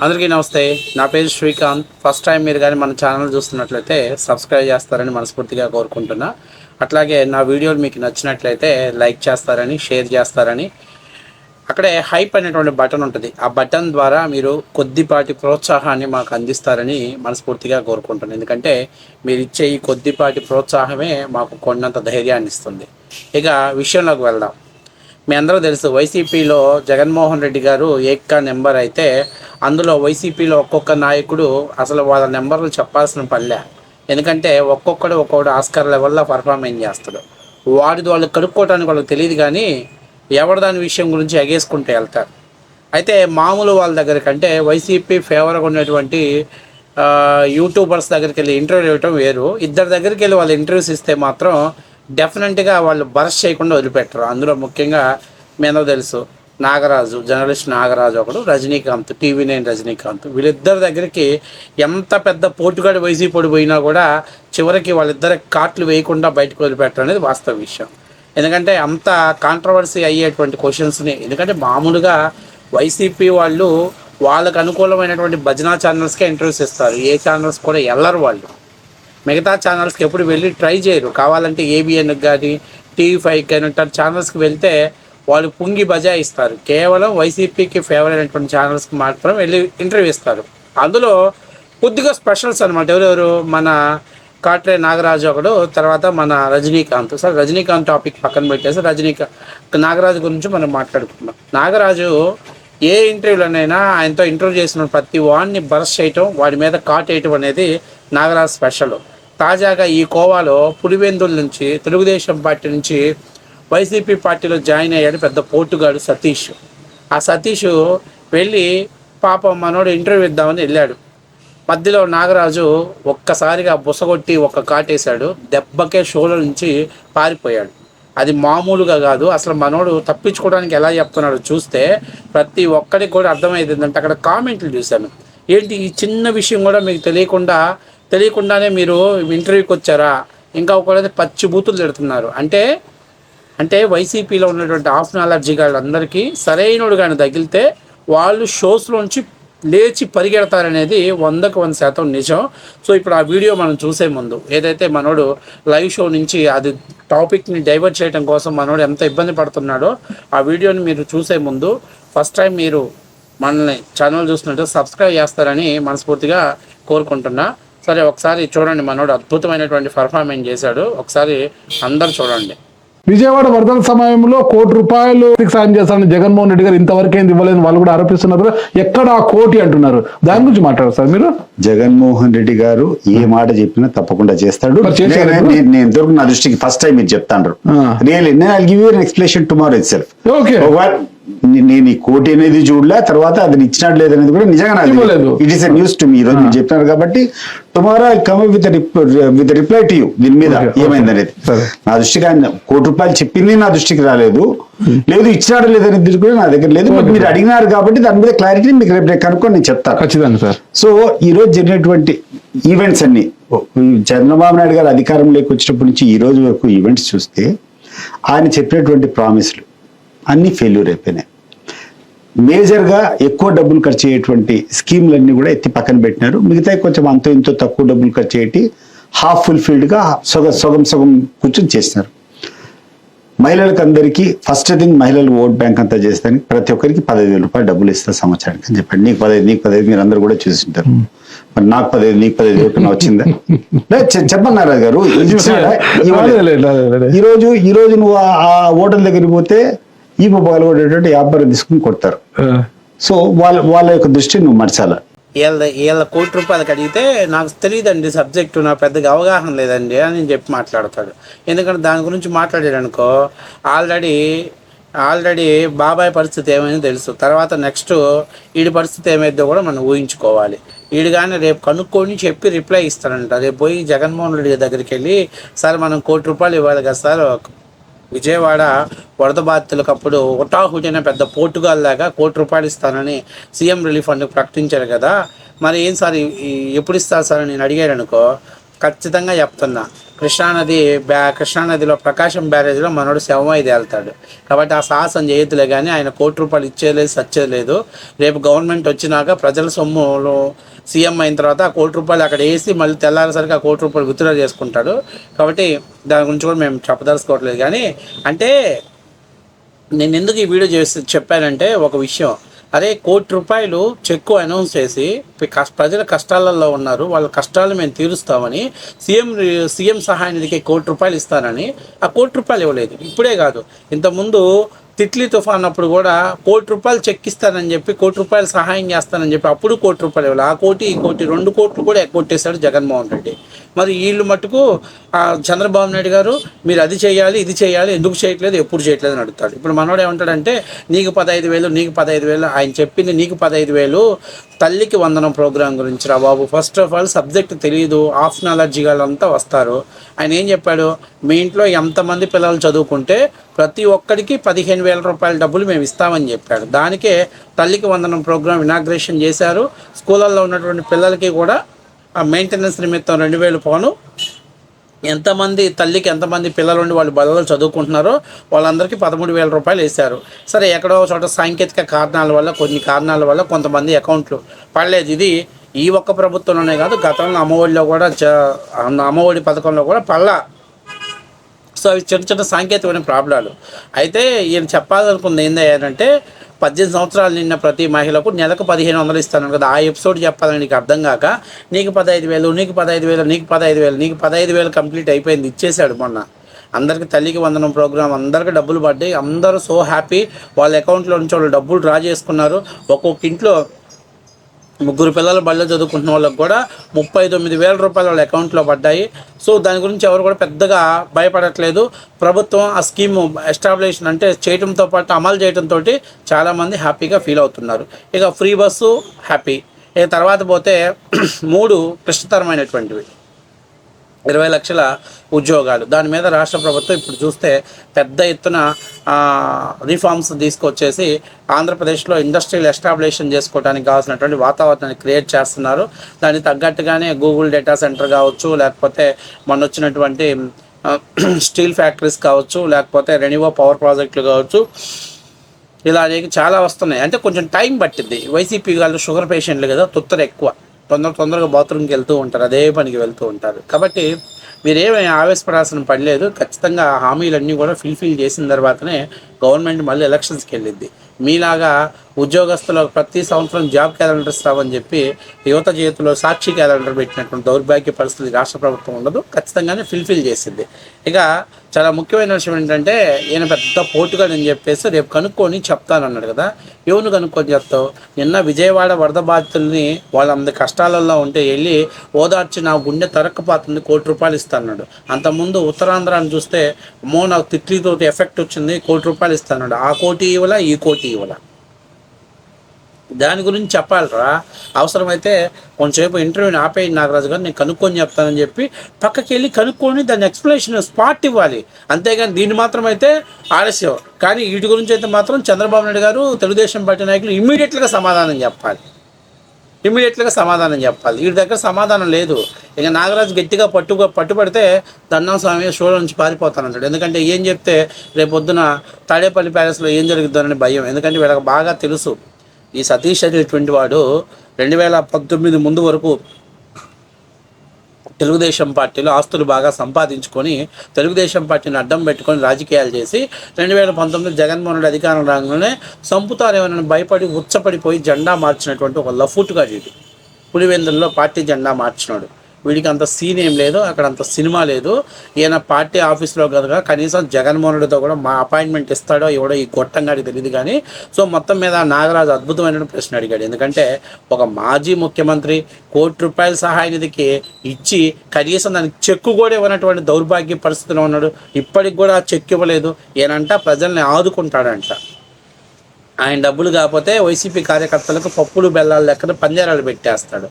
అందరికీ నమస్తే. నా పేరు శ్రీకాంత్. ఫస్ట్ టైం మీరు కానీ మన ఛానల్ చూస్తున్నట్లయితే సబ్స్క్రైబ్ చేస్తారని మనస్ఫూర్తిగా కోరుకుంటున్నా. అట్లాగే నా వీడియోలు మీకు నచ్చినట్లయితే లైక్ చేస్తారని, షేర్ చేస్తారని. అక్కడే హైప్ అనేటువంటి బటన్ ఉంటుంది. ఆ బటన్ ద్వారా మీరు కొద్దిపాటి ప్రోత్సాహాన్ని మాకు అందిస్తారని మనస్ఫూర్తిగా కోరుకుంటున్నాను. ఎందుకంటే మీరు ఇచ్చే ఈ కొద్దిపాటి ప్రోత్సాహమే మాకు కొన్నంత ధైర్యాన్ని ఇస్తుంది. ఇక విషయంలోకి వెళ్దాం. మీ అందరూ తెలుసు, వైసీపీలో జగన్మోహన్ రెడ్డి గారు ఏక్కా నెంబర్ అయితే అందులో వైసీపీలో ఒక్కొక్క నాయకుడు అసలు వాళ్ళ నెంబర్లు చెప్పాల్సిన పనిలే. ఎందుకంటే ఒక్కొక్కడు ఆస్కార్ లెవెల్లో పర్ఫార్మెన్స్ చేస్తాడు. వాడిది వాళ్ళు కడుక్కోవడానికి వాళ్ళకి తెలియదు, కానీ ఎవరు దాని విషయం గురించి ఎగేసుకుంటూ వెళ్తారు. అయితే మామూలు వాళ్ళ దగ్గర కంటే వైసీపీ ఫేవర్గా ఉన్నటువంటి యూట్యూబర్స్ దగ్గరికి వెళ్ళి ఇంటర్వ్యూ ఇవ్వటం వేరు. ఇద్దరి దగ్గరికి వెళ్ళి వాళ్ళు ఇంటర్వ్యూస్ ఇస్తే మాత్రం డెఫినెట్గా వాళ్ళు బరస్ చేయకుండా వదిలిపెట్టరు. అందులో ముఖ్యంగా మీ అందరూ తెలుసు, నాగరాజు, జర్నలిస్ట్ నాగరాజు ఒకడు, రజనీకాంత్, TV9 రజనీకాంత్. వీళ్ళిద్దరి దగ్గరికి ఎంత పెద్ద పోటుగాడు వైసీపీ పోయినా కూడా చివరికి వాళ్ళిద్దరికి కాట్లు వేయకుండా బయటకు వదిలిపెట్టడం అనేది వాస్తవ విషయం. ఎందుకంటే అంత కాంట్రవర్సీ అయ్యేటువంటి క్వశ్చన్స్ని, ఎందుకంటే మామూలుగా వైసీపీ వాళ్ళు వాళ్ళకు అనుకూలమైనటువంటి భజనా ఛానల్స్కే ఇంటర్వ్యూస్ ఇస్తారు. ఏ ఛానల్స్ కూడా వెళ్ళరు వాళ్ళు. మిగతా ఛానల్స్కి ఎప్పుడు వెళ్ళి ట్రై చేయరు. కావాలంటే ABNకి కానీ TV5కి కానీ ఛానల్స్కి వెళ్తే వాళ్ళు పుంగి బజాయిస్తారు. కేవలం వైసీపీకి ఫేవర్ అయినటువంటి ఛానల్స్కి మాత్రం వెళ్ళి ఇంటర్వ్యూ ఇస్తారు. అందులో కొద్దిగా స్పెషల్స్ అనమాట. ఎవరెవరు? మన కాట్రే నాగరాజు ఒకడు, తర్వాత మన రజనీకాంత్. సరే, రజనీకాంత్ టాపిక్ పక్కన పెట్టేసి నాగరాజు గురించి మనం మాట్లాడుకుందాం. నాగరాజు ఏ ఇంటర్వ్యూలోనైనా ఆయనతో ఇంటర్వ్యూ చేసిన ప్రతి వాడిని బరస్ చేయటం, వాడి మీద కాటేయటం అనేది నాగరాజు స్పెషల్. తాజాగా ఈ కోవాలో పులివెందుల నుంచి, తెలుగుదేశం పార్టీ నుంచి వైసీపీ పార్టీలో జాయిన్ అయ్యాడు పెద్ద పోటుగాడు సతీష్. ఆ సతీష్ వెళ్ళి పాపం మనోడు ఇంటర్వ్యూ ఇద్దామని వెళ్ళాడు. మధ్యలో నాగరాజు ఒక్కసారిగా బుసగొట్టి ఒక్క కాటేశాడు. దెబ్బకే షోల నుంచి పారిపోయాడు. అది మామూలుగా కాదు. అసలు మనోడు తప్పించుకోవడానికి ఎలా చెప్తున్నాడు చూస్తే ప్రతి ఒక్కరికి కూడా అర్థమైంది. ఏంటంటే అక్కడ కామెంట్లు చూశాను. ఏంటి ఈ చిన్న విషయం కూడా మీకు తెలియకుండానే మీరు ఇంటర్వ్యూకి వచ్చారా? ఇంకా ఒకరైతే పచ్చి బూతులు తిడుతున్నారు. అంటే వైసీపీలో ఉన్నటువంటి హాఫ్ నాలెడ్జీ వాళ్ళందరికీ సరైనడు కానీ తగిలితే వాళ్ళు షోస్లోంచి లేచి పరిగెడతారనేది 100% నిజం. సో ఇప్పుడు ఆ వీడియో మనం చూసే ముందు, ఏదైతే మనోడు లైవ్ షో నుంచి అది టాపిక్ని డైవర్ట్ చేయడం కోసం మనోడు ఎంత ఇబ్బంది పడుతున్నాడో ఆ వీడియోని మీరు చూసే ముందు ఫస్ట్ టైం మీరు మనల్ని ఛానల్ చూసినట్టు సబ్స్క్రైబ్ చేస్తారని మనస్ఫూర్తిగా కోరుకుంటున్నా. సరే, ఒకసారి చూడండి. మనోడు అద్భుతమైనటువంటి పర్ఫార్మెన్స్ చేశాడు. ఒకసారి అందరు చూడండి. విజయవాడ వరదల సమయంలో ₹1 సాయం చేస్తారని జగన్మోహన్ రెడ్డి గారు ఇంతవరకు ఏంది ఇవ్వలేదు వాళ్ళు కూడా ఆరోపిస్తున్నారు. ఎక్కడ ఆ కోటి అంటున్నారు, దాని గురించి మాట్లాడారు సార్ మీరు? జగన్మోహన్ రెడ్డి గారు ఏ మాట చెప్పినా తప్పకుండా చేస్తాడు. నేను ఇంతవరకు నా దృష్టికి ఫస్ట్ టైం మీరు చెప్తాను రియల్లీ. నేను I give you an explanation tomorrow itself. నేను ఈ కోటి అనేది చూడలే, తర్వాత అది ఇచ్చినట్టు లేదనేది కూడా నిజంగా it is a news to me. ఈ రోజు మీరు చెప్పినారు కాబట్టి tomorrow I come with reply to you దీని మీద ఏమైందనేది. నా దృష్టికి ఆయన ₹1 చెప్పింది నా దృష్టికి రాలేదు, లేదు ఇచ్చినాడు లేదనేది కూడా నా దగ్గర లేదు. బట్ మీరు అడిగినారు కాబట్టి దాని మీద క్లారిటీ మీకు రేపు కనుక్కొని నేను చెప్తాను ఖచ్చితంగా సార్. సో ఈ రోజు జరిగినటువంటి ఈవెంట్స్ అన్ని, చంద్రబాబు నాయుడు గారు అధికారంలోకి వచ్చినప్పటి నుంచి ఈ రోజు వరకు ఈవెంట్స్ చూస్తే ఆయన చెప్పినటువంటి ప్రామిస్లు అన్ని ఫెయిల్యూర్ అయిపోయినాయి. మేజర్గా ఎక్కువ డబ్బులు ఖర్చు అయ్యేటువంటి స్కీమ్లన్నీ కూడా ఎత్తి పక్కన పెట్టినారు. మిగతా కొంచెం అంతో ఇంతో తక్కువ డబ్బులు ఖర్చు అయ్యేటి హాఫ్ ఫుల్ఫిల్డ్గా సగం కూర్చొని చేసినారు. మహిళలకు అందరికీ ఫస్ట్ థింగ్, మహిళలు ఓట్ బ్యాంక్ అంతా చేస్తానికి ప్రతి ఒక్కరికి ₹15,000 డబ్బులు ఇస్తారు సంవత్సరానికి అని చెప్పండి. నీకు 15 మీరు అందరు కూడా చూసింటారు. మరి నాకు 15 నీకు 15 వచ్చిందా? చెప్పన్నారు గారు. ఈ రోజు నువ్వు ఆ ఓటర్ల దగ్గరికి పోతే ఈ పగలగొట్టేటువంటి వ్యాపారం తీసుకుని కొడతారు. సో వాళ్ళ యొక్క దృష్టి నువ్వు మర్చాల. వీళ్ళ ₹1 అడిగితే నాకు తెలియదండి సబ్జెక్టు, నాకు పెద్దగా అవగాహన లేదండి అని చెప్పి మాట్లాడతాడు. ఎందుకంటే దాని గురించి మాట్లాడాడు అనుకో, ఆల్రెడీ బాబాయ్ పరిస్థితి ఏమైందో తెలుసు. తర్వాత నెక్స్ట్ వీడి పరిస్థితి ఏమైందో కూడా మనం ఊహించుకోవాలి. వీడు కానీ రేపు కనుక్కొని చెప్పి రిప్లై ఇస్తాడంట. రేపు పోయి జగన్మోహన్ రెడ్డి దగ్గరికి వెళ్ళి, సార్ మనం ₹1 ఇవ్వాలి కదా సార్, విజయవాడ వరద బాధితులకు అప్పుడు హుటాహుటిన పెద్ద పోర్టుగాల్లాగా ₹1 ఇస్తానని సీఎం రిలీఫ్ ఫండ్ ప్రకటించారు కదా, మరి ఏం సార్ ఎప్పుడు ఇస్తారు సార్ అని నేను అడిగాడు అనుకో, ఖచ్చితంగా చెప్తున్నా, కృష్ణానదిలో ప్రకాశం బ్యారేజ్లో మనోడు శవమై తేలుతాడు. కాబట్టి ఆ సాహసం చేయొద్దులే, కానీ ఆయన ₹1 ఇచ్చేలేదు సచ్చేది లేదు. రేపు గవర్నమెంట్ వచ్చినాక ప్రజల సొమ్ములో సీఎం అయిన తర్వాత ఆ ₹1 అక్కడ వేసి మళ్ళీ తెల్లారేసరికి ఆ ₹1 విత్డ్రా చేసుకుంటాడు. కాబట్టి దాని గురించి కూడా మేము చెప్పదలుచుకోవట్లేదు. కానీ అంటే నేను ఎందుకు ఈ వీడియో చెప్పానంటే ఒక విషయం, అరే ₹1 చెక్కు అనౌన్స్ చేసి ప్రజల కష్టాలలో ఉన్నారు, వాళ్ళ కష్టాలు మేము తీరుస్తామని సీఎం సహాయ నిధికి ₹1 ఇస్తానని ఆ ₹1 ఇవ్వలేదు. ఇప్పుడే కాదు, ఇంతకుముందు తిట్లీ తుఫాన్ అప్పుడు కూడా ₹1 చెక్ ఇస్తానని చెప్పి ₹1 సహాయం చేస్తానని చెప్పి అప్పుడు ₹1 ఇవ్వాలి. ఆ కోటి ఈ కోటి ₹2 కోట్లు కూడా ఎగ్గొట్టేశాడు జగన్మోహన్ రెడ్డి. మరి వీళ్ళు మటుకు చంద్రబాబు నాయుడు గారు మీరు అది చేయాలి ఇది చేయాలి ఎందుకు చేయట్లేదు ఎప్పుడు చేయట్లేదు అని అడుగుతాడు. ఇప్పుడు మనోడు ఏమంటాడంటే నీకు 15,000 నీకు 15,000, ఆయన చెప్పింది నీకు 15,000 తల్లికి వందనం ప్రోగ్రాం గురించి రా బాబు. ఫస్ట్ ఆఫ్ ఆల్ సబ్జెక్ట్ తెలియదు, హాఫ్ నాలెడ్జీ వాళ్ళంతా వస్తారు. ఆయన ఏం చెప్పాడు, మీ ఇంట్లో ఎంతమంది పిల్లలు చదువుకుంటే ప్రతి ఒక్కడికి ₹15,000 డబ్బులు మేము ఇస్తామని చెప్పాడు. దానికే తల్లికి వందనం ప్రోగ్రాం ఇనాగ్రేషన్ చేశారు. స్కూళ్ళల్లో ఉన్నటువంటి పిల్లలకి కూడా ఆ మెయింటెనెన్స్ నిమిత్తం 2,000 పోను, ఎంతమంది తల్లికి ఎంతమంది పిల్లలు ఉండి వాళ్ళు బలలో చదువుకుంటున్నారో వాళ్ళందరికీ ₹13,000 వేశారు. సరే, ఎక్కడో చోట సాంకేతిక కారణాల వల్ల కొన్ని కారణాల వల్ల కొంతమంది అకౌంట్లు పడలేదు. ఇది ఈ ఒక్క ప్రభుత్వంలోనే కాదు, గతంలో అమ్మఒడిలో కూడా అమ్మఒడి పథకంలో కూడా పడలా. సో అవి చిన్న చిన్న సాంకేతికమైన ప్రాబ్లాలు. అయితే ఈయన చెప్పాలనుకుంది ఏంటంటే 18 సంవత్సరాలు నిన్న ప్రతి మహిళకు నెలకు 1,500 ఇస్తాను కదా, ఆ ఎపిసోడ్ చెప్పాలని నీకు అర్థం కాక నీకు 15,000 నీకు 15,000 నీకు 15,000 నీకు 15,000 కంప్లీట్ అయిపోయింది, ఇచ్చేశాడు మొన్న. అందరికీ తల్లికి వందనం ప్రోగ్రాం అందరికీ డబ్బులు పడ్డాయి, అందరూ సో హ్యాపీ. వాళ్ళ అకౌంట్లో నుంచి వాళ్ళు డబ్బులు డ్రా చేసుకున్నారు. ఒక్కొక్క ఇంట్లో 3 పిల్లలు బడిలో చదువుకుంటున్న వాళ్ళకి కూడా ₹39,000 వాళ్ళ అకౌంట్లో పడ్డాయి. సో దాని గురించి ఎవరు కూడా పెద్దగా భయపడట్లేదు. ప్రభుత్వం ఆ స్కీమ్ ఎస్టాబ్లిష్ అంటే చేయడంతో పాటు అమలు చేయడంతో చాలామంది హ్యాపీగా ఫీల్ అవుతున్నారు. ఇక ఫ్రీ బస్సు హ్యాపీ. ఇక తర్వాత పోతే 3 క్లిష్టతరమైనటువంటివి 20 లక్షల ఉద్యోగాలు. దాని మీద రాష్ట్ర ప్రభుత్వం ఇప్పుడు చూస్తే పెద్ద ఎత్తున రిఫార్మ్స్ తీసుకొచ్చేసి ఆంధ్రప్రదేశ్లో ఇండస్ట్రియల్ ఎస్టాబ్లిషన్ చేసుకోవడానికి కావాల్సినటువంటి వాతావరణాన్ని క్రియేట్ చేస్తున్నారు. దానికి తగ్గట్టుగానే గూగుల్ డేటా సెంటర్ కావచ్చు, లేకపోతే మొన్న వచ్చినటువంటి స్టీల్ ఫ్యాక్టరీస్ కావచ్చు, లేకపోతే రెన్యూవబుల్ పవర్ ప్రాజెక్టులు కావచ్చు, ఇలా చాలా వస్తున్నాయి. అంటే కొంచెం టైం పట్టింది. వైసీపీ వాళ్ళు షుగర్ పేషెంట్లు కదా, తొత్తర ఎక్కువ, తొందరగా బాత్రూమ్కి వెళ్తూ ఉంటారు, అదే పనికి వెళ్తూ ఉంటారు. కాబట్టి మీరేమీ ఆవేశపడాల్సిన పని లేదు. ఖచ్చితంగా హామీలన్నీ కూడా ఫిల్ చేసిన తర్వాతనే గవర్నమెంట్ మళ్ళీ ఎలక్షన్స్కి వెళ్ళిద్ది. మీలాగా ఉద్యోగస్తులకు ప్రతి సంవత్సరం జాబ్ క్యాలెండర్ ఇస్తామని చెప్పి యువత చేతిలో సాక్షి క్యాలెండర్ పెట్టినటువంటి దౌర్భాగ్య పరిస్థితి రాష్ట్ర ప్రభుత్వం ఉండదు, ఖచ్చితంగానే ఫిల్ చేసింది. ఇక చాలా ముఖ్యమైన విషయం ఏంటంటే ఈయన పెద్ద పోటుగాడని చెప్పేసి రేపు కనుక్కొని చెప్తానన్నాడు కదా. ఎవరిని కనుక్కొని చెప్తావు? నిన్న విజయవాడ వరద బాధితుల్ని వాళ్ళందరి కష్టాలలో ఉంటే వెళ్ళి ఓదార్చి నా గుండె తరక్కుపోతుంది ₹1 ఇస్తాడు. అంతకుముందు ఉత్తరాంధ్రాన్ని చూస్తే అమ్మో నాకు తిట్లీతో ఎఫెక్ట్ వచ్చింది ₹1 ఇస్తాడు. ఆ కోటి ఇవ్వాల ఈ కోటి ఇవ్వాల, దాని గురించి చెప్పాలరా. అవసరమైతే కొంచెంసేపు ఇంటర్వ్యూని ఆపేయి నాగరాజు గారు, నేను కనుక్కొని చెప్తానని చెప్పి పక్కకి వెళ్ళి కనుక్కొని దాని ఎక్స్ప్లెనేషన్ స్పాట్ ఇవ్వాలి. అంతేగాని దీన్ని మాత్రం అయితే ఆలస్యం. కానీ వీటి గురించి అయితే మాత్రం చంద్రబాబు నాయుడు గారు, తెలుగుదేశం పార్టీ నాయకులు ఇమ్మీడియట్గా సమాధానం చెప్పాలి. వీడి దగ్గర సమాధానం లేదు. ఇక నాగరాజు గట్టిగా పట్టుబడితే దన్నం స్వామి షోలో నుంచి పారిపోతానంటాడు. ఎందుకంటే ఏం చెప్తే రేపొద్దున తాడేపల్లి ప్యాలెస్లో ఏం జరుగుతుందని భయం. ఎందుకంటే వీళ్ళకి బాగా తెలుసు, ఈ సతీష్ అనేటువంటి వాడు 2019 ముందు వరకు తెలుగుదేశం పార్టీలో ఆస్తులు బాగా సంపాదించుకొని తెలుగుదేశం పార్టీని అడ్డం పెట్టుకొని రాజకీయాలు చేసి 2019 జగన్మోహన్ రెడ్డి అధికారం రాగానే సంపుతారేమోనని భయపడి ఉచ్చపడిపోయి జెండా మార్చినటువంటి ఒక లఫూట్గా వీడు. పులివెందుల్లో పార్టీ జెండా మార్చినాడు. వీడికి అంత సీన్ ఏం లేదు, అక్కడ అంత సినిమా లేదు. ఈయన పార్టీ ఆఫీస్లో కనుక కనీసం జగన్మోహన్ రెడ్డితో కూడా మా అపాయింట్మెంట్ ఇస్తాడో ఎవడో ఈ గొట్టంగాడికి తెలియదు. కానీ సో మొత్తం మీద నాగరాజు అద్భుతమైన ప్రశ్న అడిగాడు. ఎందుకంటే ఒక మాజీ ముఖ్యమంత్రి ₹1 సహాయ నిధికి ఇచ్చి కనీసం దానికి చెక్కు కూడా ఇవ్వనటువంటి దౌర్భాగ్య పరిస్థితిలో ఉన్నాడు. ఇప్పటికి కూడా చెక్ ఇవ్వలేదు. ఈయనంట ప్రజల్ని ఆదుకుంటాడంట. ఆయన డబ్బులు కాకపోతే వైసీపీ కార్యకర్తలకు పప్పులు బెల్లాలు లెక్కన పంజరాలు పెట్టేస్తాడు.